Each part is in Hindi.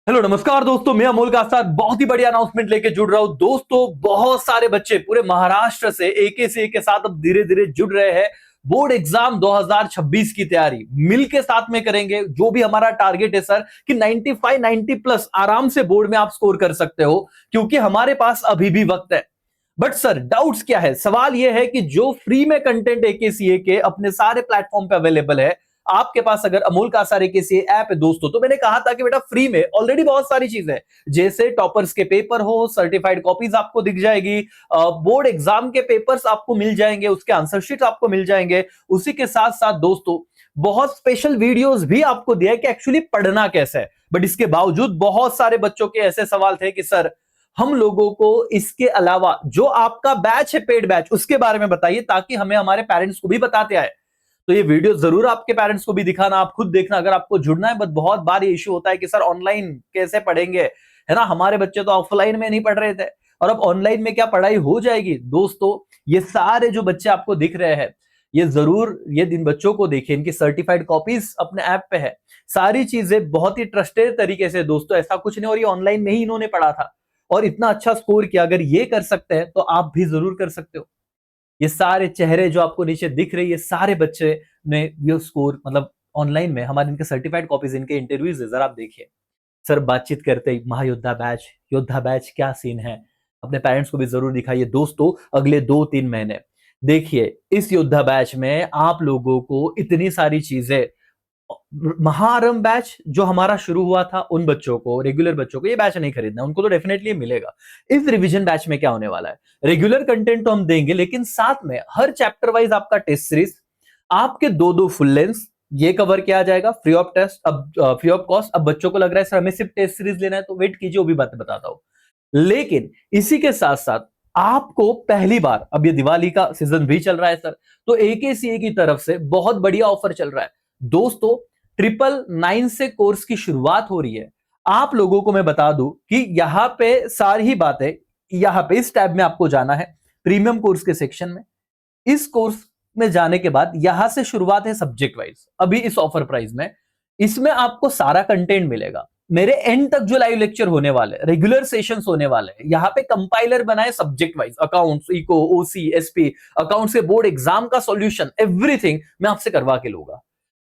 हेलो नमस्कार दोस्तों, मैं अमोल का साथ बहुत ही बढ़िया अनाउंसमेंट लेके जुड़ रहा हूं। दोस्तों, बहुत सारे बच्चे पूरे महाराष्ट्र से एक के साथ अब धीरे धीरे जुड़ रहे हैं। बोर्ड एग्जाम 2026 की तैयारी मिलके साथ में करेंगे। जो भी हमारा टारगेट है सर कि 95 90 प्लस आराम से बोर्ड में आप स्कोर कर सकते हो, क्योंकि हमारे पास अभी भी वक्त है। बट सर, डाउट्स क्या है? सवाल यह है कि जो फ्री में कंटेंट एकेसीए के अपने सारे प्लेटफॉर्म पे अवेलेबल है, आपके पास अगर अमोल कासार एकेसीए ऐप है दोस्तों, तो मैंने कहा था कि बेटा फ्री में ऑलरेडी बहुत सारी चीजें हैं, जैसे टॉपर्स के पेपर हो, सर्टिफाइड कॉपीज आपको दिख जाएगी, बोर्ड एग्जाम के पेपर्स आपको मिल जाएंगे, उसके आंसर शीट आपको मिल जाएंगे। उसी के साथ साथ दोस्तों, बहुत स्पेशल वीडियोस भी आपको दिया है कि एक्चुअली पढ़ना कैसे है। बट इसके बावजूद बहुत सारे बच्चों के ऐसे सवाल थे कि सर, हम लोगों को इसके अलावा जो आपका बैच है, पेड बैच, उसके बारे में बताइए ताकि हमें हमारे पेरेंट्स को भी बताते आए। तो ये वीडियो जरूर आपके पेरेंट्स को भी दिखाना, आप खुद देखना अगर आपको जुड़ना है। बट बहुत बार ये इश्यू होता है कि सर ऑनलाइन कैसे पढ़ेंगे, है ना? हमारे बच्चे तो ऑफलाइन में नहीं पढ़ रहे थे और अब ऑनलाइन में क्या पढ़ाई हो जाएगी? दोस्तों, ये सारे जो बच्चे आपको दिख रहे हैं, ये जरूर ये दिन बच्चों को देखिए, इनकी सर्टिफाइड कॉपीज अपने ऐप पे है। सारी चीजें बहुत ही ट्रस्टेड तरीके से दोस्तों, ऐसा कुछ नहीं, और ये ऑनलाइन में ही इन्होंने पढ़ा था और इतना अच्छा स्कोर किया। अगर ये कर सकते हैं तो आप भी जरूर कर सकते हो। ये सारे चेहरे जो आपको नीचे दिख रहे हैं, ये सारे बच्चे ने ये स्कोर मतलब ऑनलाइन में हमारे इनके सर्टिफाइड कॉपीज, इनके इंटरव्यूज है, जरा आप देखिए। सर बातचीत करते ही महायोद्धा बैच, योद्धा बैच क्या सीन है, अपने पेरेंट्स को भी जरूर दिखाइए दोस्तों। अगले 2-3 महीने देखिए, इस योद्धा बैच में आप लोगों को इतनी सारी चीजें, महाआरंभ बैच जो हमारा शुरू हुआ था, उन बच्चों को, रेगुलर बच्चों को ये बैच नहीं खरीदना, उनको तो डेफिनेटली मिलेगा। इस रिवीजन बैच में क्या होने वाला है, रेगुलर कंटेंट तो हम देंगे, लेकिन साथ में हर चैप्टर वाइज आपका टेस्ट सीरीज, आपके दो दो फुल लेंस ये कवर किया जाएगा फ्री ऑफ टेस्ट, अब फ्री ऑफ कॉस्ट। अब बच्चों को लग रहा है सर हमें सिर्फ टेस्ट सीरीज लेना है, तो वेट कीजिए, वो भी बात बताता हूं। लेकिन इसी के साथ साथ आपको पहली बार, अब ये दिवाली का सीजन भी चल रहा है सर, तो एकेसीए की तरफ से बहुत बढ़िया ऑफर चल रहा है दोस्तों। 999 से कोर्स की शुरुआत हो रही है। आप लोगों को मैं बता दूं कि यहां पे सारी ही बातें, यहां पे इस टैब में आपको जाना है, प्रीमियम कोर्स के सेक्शन में। इस कोर्स में जाने के बाद यहां से शुरुआत है सब्जेक्ट वाइज, अभी इस ऑफर प्राइस में। इसमें आपको सारा कंटेंट मिलेगा। मेरे एंड तक जो लाइव लेक्चर होने वाले, रेगुलर सेशंस होने वाले हैं, यहां पे कंपाइलर बनाए सब्जेक्ट वाइज, अकाउंट्स, इको, ओसी, एसपी, अकाउंट्स के बोर्ड एग्जाम का सॉल्यूशन, एवरीथिंग मैं आपसे करवा के लूंगा।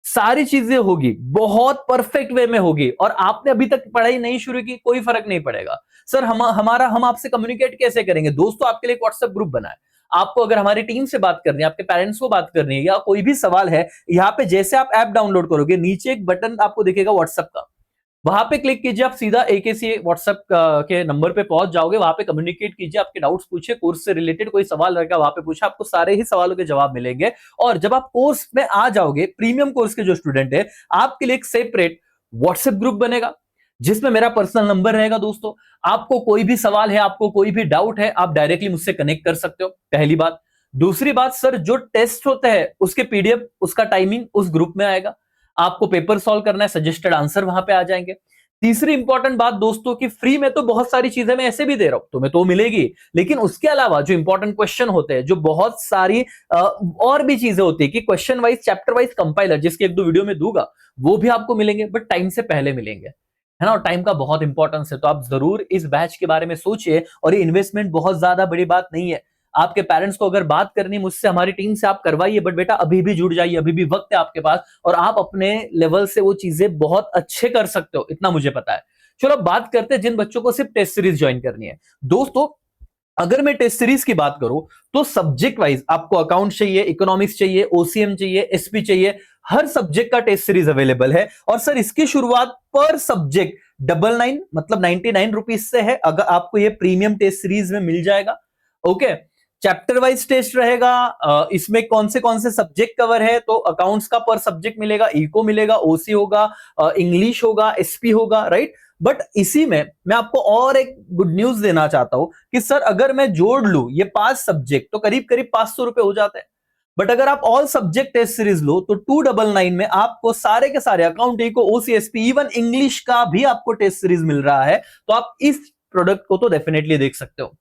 सारी चीजें होगी, बहुत परफेक्ट वे में होगी। और आपने अभी तक पढ़ाई नहीं शुरू की, कोई फर्क नहीं पड़ेगा। सर हम आपसे कम्युनिकेट कैसे करेंगे? दोस्तों, आपके लिए एक व्हाट्सएप ग्रुप बना है। आपको अगर हमारी टीम से बात करनी है, आपके पेरेंट्स को बात करनी है, या कोई भी सवाल है, यहाँ पे जैसे आप ऐप डाउनलोड करोगे, नीचे एक बटन आपको दिखेगा व्हाट्सएप का, वहां पे क्लिक कीजिए, आप सीधा एकेसीए व्हाट्सएप के नंबर पे पहुंच जाओगे। वहां पे कम्युनिकेट कीजिए, आपके डाउट्स पूछिए, कोर्स से रिलेटेड कोई सवाल रहेगा वहां पे पूछे, आपको सारे ही सवालों के जवाब मिलेंगे। और जब आप कोर्स में आ जाओगे, प्रीमियम कोर्स के जो स्टूडेंट है, आपके लिए एक सेपरेट व्हाट्सएप ग्रुप बनेगा, जिसमें मेरा पर्सनल नंबर रहेगा दोस्तों। आपको कोई भी सवाल है, आपको कोई भी डाउट है, आप डायरेक्टली मुझसे कनेक्ट कर सकते हो, पहली बात। दूसरी बात, सर जो टेस्ट होते हैं उसके पीडीएफ, उसका टाइमिंग उस ग्रुप में आएगा। आपको पेपर सॉल्व करना है, सजेस्टेड आंसर वहां पे आ जाएंगे। तीसरी इंपॉर्टेंट बात दोस्तों, कि फ्री में तो बहुत सारी चीजें मैं ऐसे भी दे रहा हूं, तुम्हें तो मिलेगी, लेकिन उसके अलावा जो इंपॉर्टेंट क्वेश्चन होते हैं, जो बहुत सारी और भी चीजें होती है कि question wise, chapter wise compiler, जिसके एक दो वीडियो में दूंगा, वो भी आपको मिलेंगे, बट टाइम से पहले मिलेंगे, है ना? और टाइम का बहुत इंपॉर्टेंस है, तो आप जरूर इस बैच के बारे में सोचिए। और ये इन्वेस्टमेंट बहुत ज्यादा बड़ी बात नहीं है। आपके पेरेंट्स को अगर बात करनी मुझसे, हमारी टीम से, आप करवाइए, बट बेटा अभी भी जुड़ जाइए, अभी भी वक्त है आपके पास, और आप अपने लेवल से वो चीजें बहुत अच्छे कर सकते हो, इतना मुझे पता है। चलो अब बात करते हैं जिन बच्चों को सिर्फ टेस्ट सीरीज ज्वाइन करनी है। दोस्तों, अगर मैं टेस्ट सीरीज की बात करूं, तो सब्जेक्ट वाइज आपको अकाउंट चाहिए, इकोनॉमिक्स चाहिए, ओसीएम चाहिए, एसपी चाहिए, हर सब्जेक्ट का टेस्ट सीरीज अवेलेबल है। और सर इसकी शुरुआत पर सब्जेक्ट 99 मतलब 99 रुपीज से है, अगर आपको ये प्रीमियम टेस्ट सीरीज में मिल जाएगा। ओके, चैप्टर वाइज टेस्ट रहेगा। इसमें कौन से सब्जेक्ट कवर है, तो अकाउंट्स का पर सब्जेक्ट मिलेगा, इको मिलेगा, ओसी होगा, इंग्लिश होगा, एसपी होगा, राइट? बट इसी में मैं आपको और एक गुड न्यूज देना चाहता हूं कि सर अगर मैं जोड़ लूं ये 5 सब्जेक्ट, तो करीब करीब 500 रुपए हो जाते हैं। बट अगर आप ऑल सब्जेक्ट टेस्ट सीरीज लो, तो 299 में आपको सारे के सारे अकाउंट, इको, ओसीएसपी, इवन इंग्लिश का भी आपको टेस्ट सीरीज मिल रहा है। तो आप इस प्रोडक्ट को तो डेफिनेटली देख सकते हो।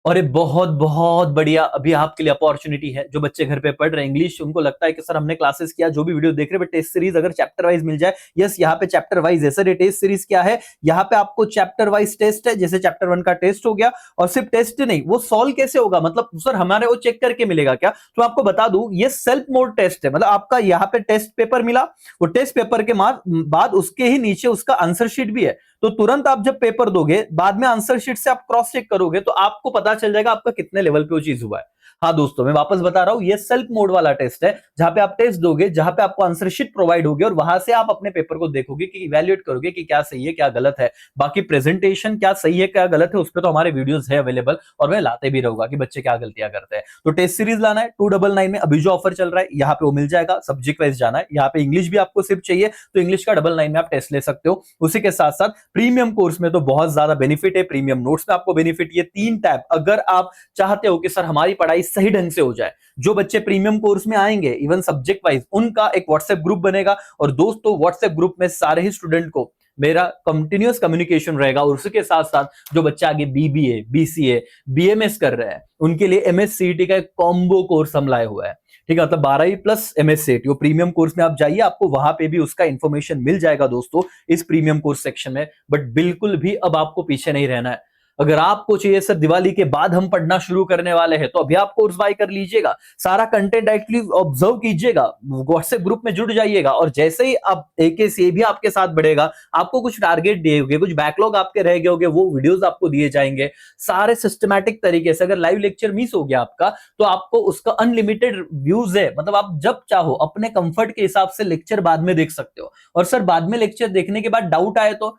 और ये बहुत बहुत बढ़िया अभी आपके लिए अपॉर्चुनिटी है। जो बच्चे घर पे पढ़ रहे हैं इंग्लिश, उनको लगता है कि सर हमने क्लासेस किया, जो भी वीडियो देख रहे हैं, टेस्ट सीरीज अगर चैप्टर वाइज मिल जाए। यस, यहाँ पे चैप्टर वाइज है सर। ये टेस्ट सीरीज क्या है, यहाँ पे आपको चैप्टर वाइज टेस्ट है। जैसे चैप्टर 1 का टेस्ट हो गया, और सिर्फ टेस्ट नहीं, वो सॉल्व कैसे होगा, मतलब सर हमारे वो चेक करके मिलेगा क्या? तो आपको बता दूं, ये सेल्फ मोड टेस्ट है। मतलब आपका यहाँ पे टेस्ट पेपर मिला, वो टेस्ट पेपर के बाद उसके ही नीचे उसका आंसर शीट भी है। तो तुरंत आप जब पेपर दोगे, बाद में आंसर शीट से आप क्रॉस चेक करोगे, तो आपको पता चल जाएगा आपका कितने लेवल पे वो चीज हुआ है। हाँ दोस्तों, मैं वापस बता रहा हूं, ये सेल्फ मोड वाला टेस्ट है, जहां पे आप टेस्ट दोगे, जहां पे आपको आंसर शीट प्रोवाइड होगी, और वहां से आप अपने पेपर को देखोगे कि इवैल्यूएट करोगे कि क्या सही है क्या गलत है। बाकी प्रेजेंटेशन क्या सही है क्या गलत है, उस पर तो हमारे वीडियोस है अवेलेबल, और मैं लाते भी रहूंगा कि बच्चे क्या गलतियां करते हैं। तो टेस्ट सीरीज लाना है 299 में, अभी जो ऑफर चल रहा है यहाँ पे वो मिल जाएगा। सब्जेक्ट वाइज जाना है, यहाँ पे इंग्लिश भी आपको सिर्फ चाहिए तो इंग्लिश का 99 में आप टेस्ट ले सकते हो। उसी के साथ साथ प्रीमियम कोर्स में तो बहुत ज्यादा बेनिफिट है। प्रीमियम नोट्स में आपको बेनिफिट, ये 3 टैब अगर आप चाहते हो कि सर हमारी पढ़ाई सही ढंग से हो जाए, जो बच्चे प्रीमियम कोर्स में आएंगे इवन सब्जेक्ट वाइज, उनका एक व्हाट्सएप ग्रुप बनेगा। और दोस्तों व्हाट्सएप ग्रुप में सारे ही स्टूडेंट को मेरा कंटिन्यूअस कम्युनिकेशन रहेगा। और उसके साथ साथ जो बच्चा आगे बीबीए, बीसीए, बीएमएस कर रहे हैं, उनके लिए एमएससीईटी का एक कॉम्बो कोर्स हम लाए हुआ है। ठीक है, मतलब 12 प्लस एमएससीईटी, वो प्रीमियम कोर्स में आप जाइए, आपको वहां पे भी उसका इंफॉर्मेशन मिल जाएगा दोस्तों, इस प्रीमियम कोर्स सेक्शन में। बट बिल्कुल भी अब आपको पीछे नहीं रहना है। अगर आपको चाहिए सर दिवाली के बाद हम पढ़ना शुरू करने वाले हैं, तो अभी आप कोर्स बाय कर लीजिएगा, सारा कंटेंट डायरेक्टली ऑब्जर्व कीजिएगा, व्हाट्सएप ग्रुप में जुड़ जाइएगा, और जैसे ही आप एकेसीए भी आपके साथ बढ़ेगा, आपको कुछ टारगेट दिए होंगे, कुछ बैकलॉग आपके रह गए होंगे, वो वीडियोस आपको दिए जाएंगे सारे सिस्टमैटिक तरीके से। अगर लाइव लेक्चर मिस हो गया आपका, तो आपको उसका अनलिमिटेड व्यूज है, मतलब आप जब चाहो अपने कंफर्ट के हिसाब से लेक्चर बाद में देख सकते हो। और सर बाद में लेक्चर देखने के बाद डाउट आए तो,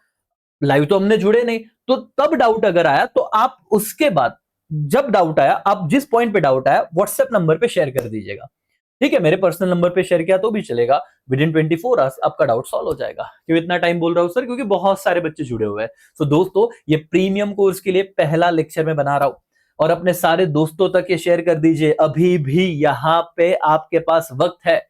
लाइव तो हमने जुड़े नहीं, तो तब डाउट अगर आया तो आप उसके बाद, जब डाउट आया, आप जिस पॉइंट पे डाउट आया व्हाट्सएप नंबर पे शेयर कर दीजिएगा। ठीक है, मेरे पर्सनल नंबर पे शेयर किया तो भी चलेगा। विद इन 24 आवर्स आपका डाउट सॉल्व हो जाएगा। क्यों इतना टाइम बोल रहा हूं सर? क्योंकि बहुत सारे बच्चे जुड़े हुए हैं। तो दोस्तों, ये प्रीमियम कोर्स के लिए पहला लेक्चर मैं बना रहा हूं, और अपने सारे दोस्तों तक ये शेयर कर दीजिए। अभी भी यहां पे आपके पास वक्त है।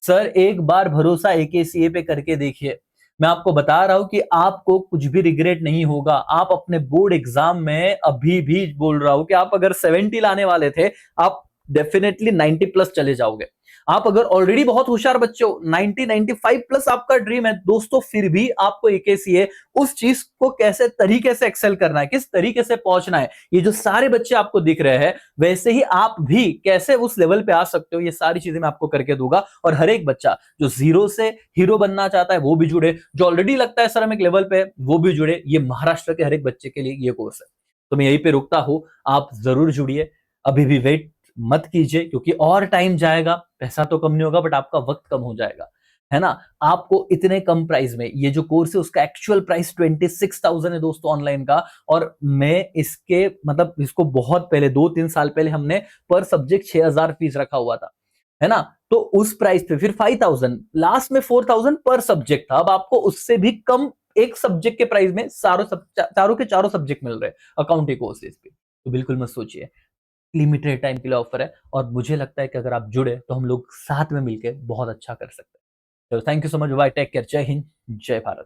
सर एक बार भरोसा एकेसीए पे करके देखिए, मैं आपको बता रहा हूं कि आपको कुछ भी रिग्रेट नहीं होगा। आप अपने बोर्ड एग्जाम में, अभी भी बोल रहा हूं कि आप अगर 70 लाने वाले थे, आप डेफिनेटली 90 प्लस चले जाओगे। आप अगर ऑलरेडी बहुत होशियार बच्चे हो, 90 95 प्लस आपका ड्रीम है दोस्तों, फिर भी आपको एकेसीए उस चीज को कैसे तरीके से एक्सेल करना है, किस तरीके से पहुंचना है, ये जो सारे बच्चे आपको दिख रहे हैं, वैसे ही आप भी कैसे उस लेवल पे आ सकते हो, ये सारी चीजें मैं आपको करके दूंगा। और हर एक बच्चा जो जीरो से हीरो बनना चाहता है वो भी जुड़े, जो ऑलरेडी लगता है सर हम एक लेवल पे वो भी जुड़े। ये महाराष्ट्र के हर एक बच्चे के लिए ये कोर्स है। तो मैं यहीं पे रुकता हूं, आप जरूर जुड़िए। अभी भी वेट मत कीजिए, क्योंकि और टाइम जाएगा, पैसा तो कम नहीं होगा बट आपका वक्त कम हो जाएगा, है ना। आपको इतने कम प्राइस में ये जो कोर्स है, उसका एक्चुअल प्राइस 26,000 है दोस्तों ऑनलाइन का। और मैं इसके मतलब इसको बहुत पहले 2-3 साल पहले हमने पर सब्जेक्ट 6,000 फीस रखा हुआ था, है ना। तो उस प्राइस पे फिर 5,000, लास्ट में 4,000 पर सब्जेक्ट था। अब आपको उससे भी कम एक सब्जेक्ट के प्राइस में चारों के चारों सब्जेक्ट मिल रहे हैं अकाउंटिंग कोर्सेज पे। तो बिल्कुल मत सोचिए, लिमिटेड टाइम के लिए ऑफर है, और मुझे लगता है कि अगर आप जुड़े तो हम लोग साथ में मिलकर बहुत अच्छा कर सकते हैं। चलो, thank you so much, bye, take care, Jai Hind, जय भारत।